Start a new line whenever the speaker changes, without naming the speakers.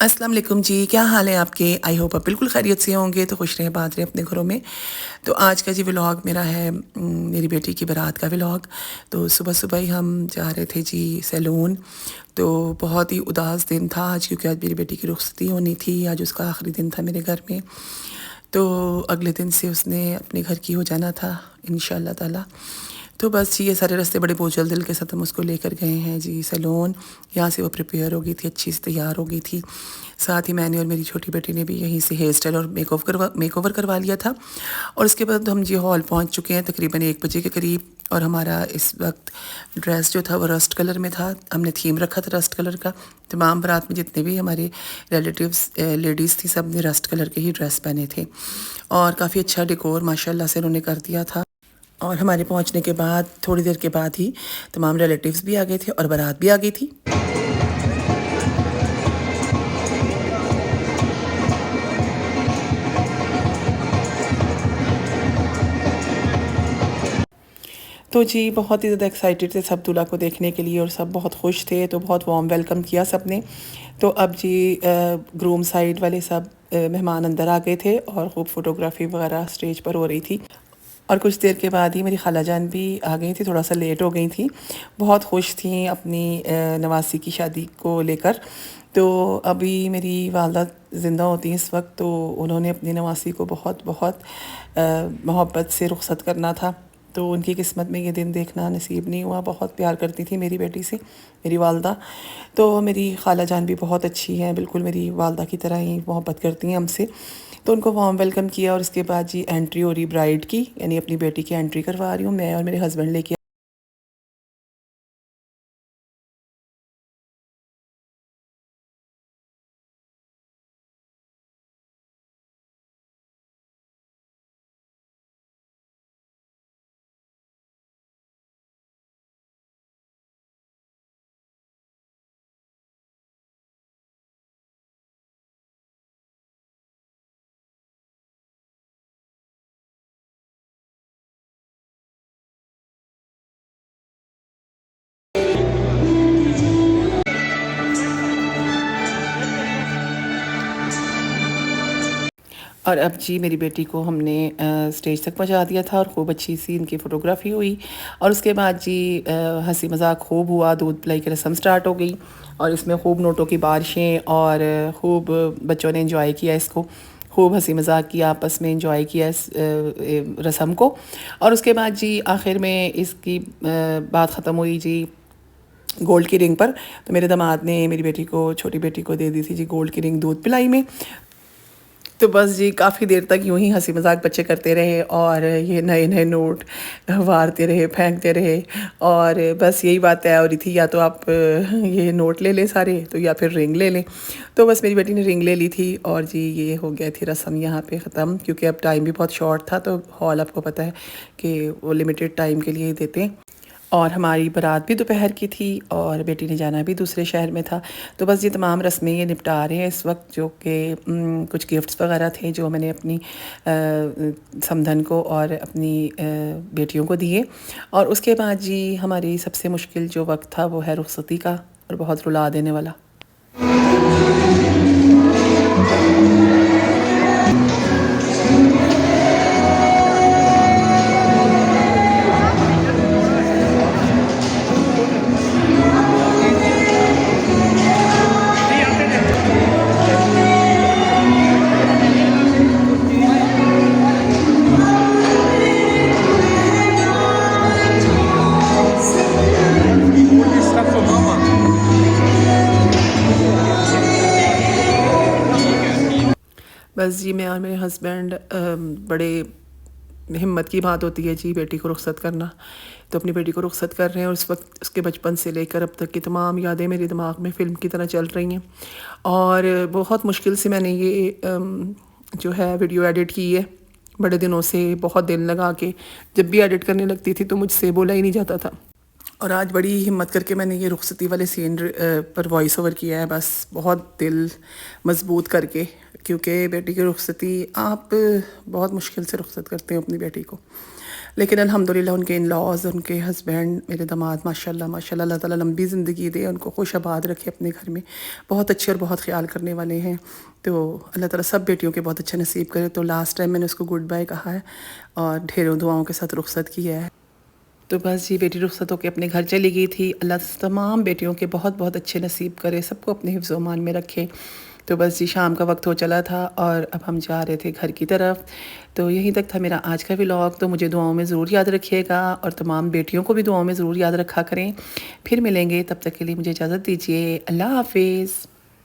अस्सलाम वालेकुम जी, क्या हाल है आपके? आई होप आप बिल्कुल खैरियत से होंगे, तो खुश रहें, बात रहें अपने घरों में। तो आज का जी व्लॉग मेरा है मेरी बेटी की बारात का व्लॉग। तो सुबह-सुबह ही हम जा रहे थे जी सैलून। तो बहुत ही उदास दिन था आज, क्योंकि आज मेरी बेटी की रुखसती होनी थी, आज उसका आखिरी दिन था मेरे घर में। तो अगले दिन से उसने अपने घर की हो जाना था इंशाअल्लाह ताला। तो बस जी ये सारे रास्ते बड़े बोझल दिल के साथ हम उसको लेकर गए हैं जी सैलून। यहाँ से वो प्रिपेयर हो गई थी, अच्छी से तैयार हो गई थी। साथ ही मैंने और मेरी छोटी बेटी ने भी यहीं से हेयर स्टाइल और मेकओवर करवा लिया था। और उसके बाद हम जी हॉल पहुँच चुके हैं तकरीबन 1 बजे के करीब। और हमारा इस वक्त ड्रेस जो था वो रस्ट कलर में था। हमने थीम रखा था रस्ट कलर का। तमाम बारात में जितने भी हमारे रिलेटिव्स लेडीज़ थी, सब ने रस्ट कलर के ही ड्रेस पहने थे। और काफ़ी अच्छा डेकोर माशाल्लाह से उन्होंने कर दिया था। और हमारे पहुंचने के बाद थोड़ी देर के बाद ही तमाम रिलेटिव्स भी आ गए थे और बारात भी आ गई थी। तो जी बहुत ही ज़्यादा एक्साइटेड थे सब दूल्हा को देखने के लिए, और सब बहुत खुश थे, तो बहुत वार्म वेलकम किया सब ने। तो अब जी ग्रूम साइड वाले सब मेहमान अंदर आ गए थे और खूब फोटोग्राफी वगैरह स्टेज पर हो रही थी। और कुछ देर के बाद ही मेरी खाला जान भी आ गई थी, थोड़ा सा लेट हो गई थी। बहुत खुश थी अपनी नवासी की शादी को लेकर। तो अभी मेरी वालदा ज़िंदा होती हैं इस वक्त, तो उन्होंने अपनी नवासी को बहुत बहुत मोहब्बत से रुखसत करना था। तो उनकी किस्मत में ये दिन देखना नसीब नहीं हुआ। बहुत प्यार करती थी मेरी बेटी से मेरी वालदा। तो मेरी खाला जान भी बहुत अच्छी हैं, बिल्कुल मेरी वालदा की तरह ही मोहब्बत करती हैं हमसे। तो उनको वार्म वेलकम किया और उसके बाद जी एंट्री हो रही ब्राइड की, यानी अपनी बेटी की एंट्री करवा रही हूँ मैं और मेरे हस्बैंड लेके। और अब जी मेरी बेटी को हमने स्टेज तक पहुंचा दिया था और खूब अच्छी सी इनकी फ़ोटोग्राफी हुई। और उसके बाद जी हंसी मजाक खूब हुआ, दूध पिलाई की रस्म स्टार्ट हो गई और इसमें खूब नोटों की बारिशें और खूब बच्चों ने एंजॉय किया इसको। खूब हंसी मजाक किया, आपस में एंजॉय किया इस रस्म को। और उसके बाद जी आखिर में इसकी बात ख़त्म हुई जी गोल्ड की रिंग पर। तो मेरे दामाद ने मेरी बेटी को, छोटी बेटी को दे दी थी जी गोल्ड की रिंग दूध पिलाई में। तो बस जी काफ़ी देर तक यूं ही हंसी मजाक बच्चे करते रहे और ये नए नए नोट वारते रहे, फेंकते रहे। और बस यही बात तय हो रही थी, या तो आप ये नोट ले लें सारे, तो या फिर रिंग ले लें। तो बस मेरी बेटी ने रिंग ले ली थी और जी ये हो गया थी रस्म यहाँ पे ख़त्म, क्योंकि अब टाइम भी बहुत शॉर्ट था। तो हॉल आपको पता है कि वो लिमिटेड टाइम के लिए ही देते हैं। और हमारी बारात भी दोपहर की थी और बेटी ने जाना भी दूसरे शहर में था। तो बस ये तमाम रस्में ये निपटा रहे हैं इस वक्त, जो कि कुछ गिफ्ट्स वगैरह थे जो मैंने अपनी समधन को और अपनी बेटियों को दिए। और उसके बाद जी हमारी सबसे मुश्किल जो वक्त था वो है रुखसती का, और बहुत रुला देने वाला। बस जी मैं और मेरे हस्बैंड बड़े हिम्मत की बात होती है जी बेटी को रुखसत करना। तो अपनी बेटी को रुखसत कर रहे हैं और उस वक्त उसके बचपन से लेकर अब तक की तमाम यादें मेरे दिमाग में फ़िल्म की तरह चल रही हैं। और बहुत मुश्किल से मैंने ये जो है वीडियो एडिट की है, बड़े दिनों से बहुत दिल लगा के। जब भी एडिट करने लगती थी तो मुझसे बोला ही नहीं जाता था। और आज बड़ी हिम्मत करके मैंने ये रुखसती वाले सीन पर वॉइस ओवर किया है, बस बहुत दिल मजबूत करके, क्योंकि बेटी की रुखसती आप बहुत मुश्किल से रुखसत करते हैं अपनी बेटी को। लेकिन अल्हम्दुलिल्लाह उनके इन लॉज, उनके हस्बैंड, मेरे दामाद माशाल्लाह माशाल्लाह, अल्लाह ताला लंबी ज़िंदगी दे, उनको खुश आबाद रखे अपने घर में। बहुत अच्छे और बहुत ख्याल करने वाले हैं। तो अल्लाह ताला सब बेटियों के बहुत अच्छा नसीब करे। तो लास्ट टाइम मैंने उसको गुड बाय कहा है और ढेरों दुआओं के साथ रुखसत किया है। तो बस जी बेटी रुखसत होकर अपने घर चली गई थी। अल्लाह तमाम बेटियों के बहुत बहुत अच्छे नसीब करे, सबको अपने हिफ्ज़ ओ मान में रखे। तो बस जी शाम का वक्त हो चला था और अब हम जा रहे थे घर की तरफ। तो यहीं तक था मेरा आज का व्लॉग। तो मुझे दुआओं में ज़रूर याद रखिएगा और तमाम बेटियों को भी दुआओं में ज़रूर याद रखा करें। फिर मिलेंगे, तब तक के लिए मुझे इजाज़त दीजिए। अल्लाह हाफिज़।